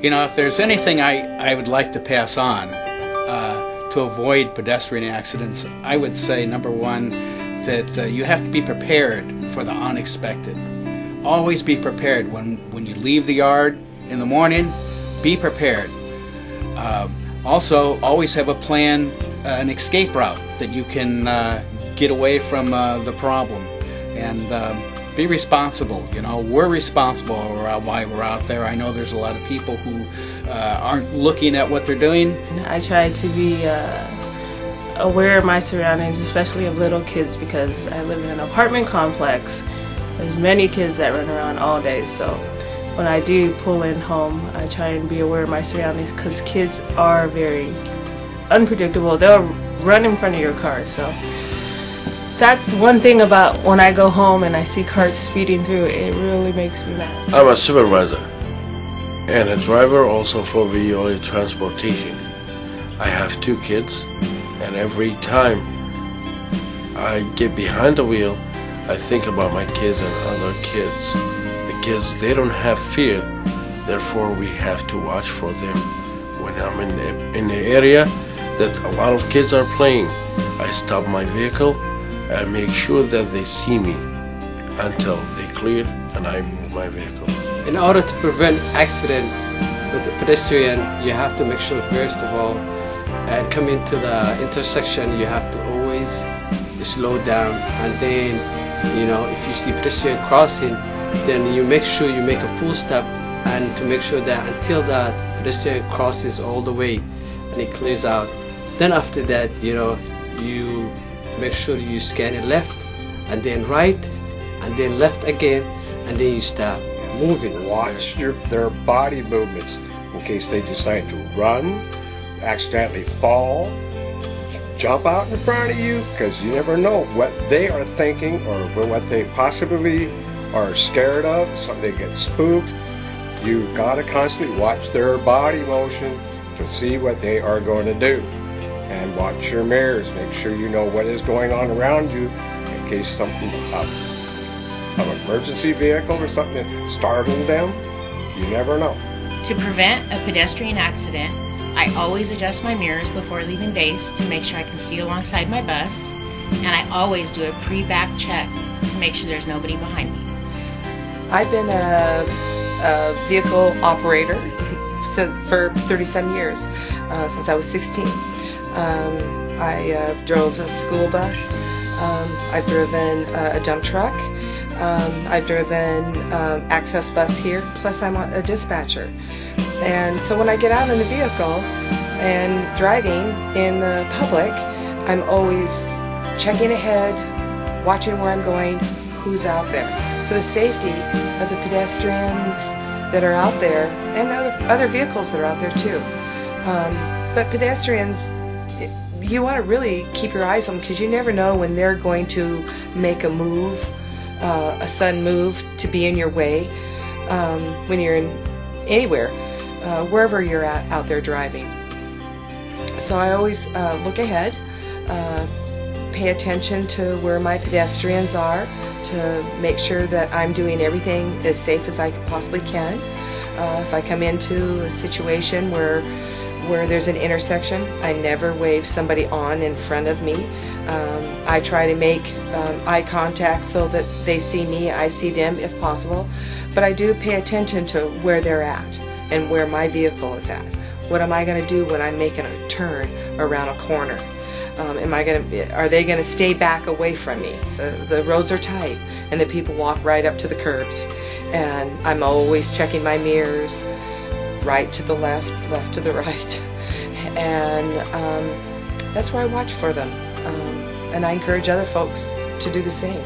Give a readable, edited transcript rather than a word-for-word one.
You know, if there's anything I would like to pass on to avoid pedestrian accidents, I would say, number one, that you have to be prepared for the unexpected. Always be prepared. When you leave the yard in the morning, be prepared. Also, always have a plan, an escape route that you can get away from the problem. And be responsible. You know, we're responsible why we're out there. I know there's a lot of people who aren't looking at what they're doing. I try to be aware of my surroundings, especially of little kids, because I live in an apartment complex. There's many kids that run around all day, so when I do pull in home, I try and be aware of my surroundings, because kids are very unpredictable. They'll run in front of your car, so that's one thing about when I go home and I see cars speeding through, it really makes me mad. I'm a supervisor and a driver also for Veolia Transportation. I have 2 kids, and every time I get behind the wheel, I think about my kids and other kids. The kids, they don't have fear, therefore we have to watch for them. When I'm in the area that a lot of kids are playing, I stop my vehicle. I make sure that they see me until they clear and I move my vehicle. In order to prevent accident with a pedestrian, you have to make sure, first of all, and come into the intersection, you have to always slow down, and then, you know, if you see pedestrian crossing, then you make sure you make a full stop, and to make sure that until that pedestrian crosses all the way and it clears out. Then after that, you know, you make sure you scan it left and then right and then left again, and then you stop moving. Watch their body movements in case they decide to run, accidentally fall, jump out in front of you, because you never know what they are thinking or what they possibly are scared of. Something they get spooked. You gotta constantly watch their body motion to see what they are going to do. And watch your mirrors, make sure you know what is going on around you in case something of an emergency vehicle or something startled them. You never know. To prevent a pedestrian accident, I always adjust my mirrors before leaving base to make sure I can see alongside my bus, and I always do a pre-back check to make sure there's nobody behind me. I've been a vehicle operator for 37 years, since I was 16. I drove a school bus, I've driven a dump truck, I've driven access bus here, plus I'm a dispatcher. And so when I get out in the vehicle and driving in the public, I'm always checking ahead, watching where I'm going, who's out there, for the safety of the pedestrians that are out there and other vehicles that are out there too. But pedestrians, you want to really keep your eyes on them, because you never know when they're going to make a move, a sudden move to be in your way, when you're in anywhere, wherever you're out there driving. So I always look ahead, pay attention to where my pedestrians are, to make sure that I'm doing everything as safe as I possibly can. If I come into a situation where there's an intersection, I never wave somebody on in front of me. I try to make eye contact so that they see me, I see them if possible. But I do pay attention to where they're at and where my vehicle is at. What am I going to do when I'm making a turn around a corner? Are they going to stay back away from me? The roads are tight and the people walk right up to the curbs. And I'm always checking my mirrors, right to the left, left to the right. And that's where I watch for them. And I encourage other folks to do the same.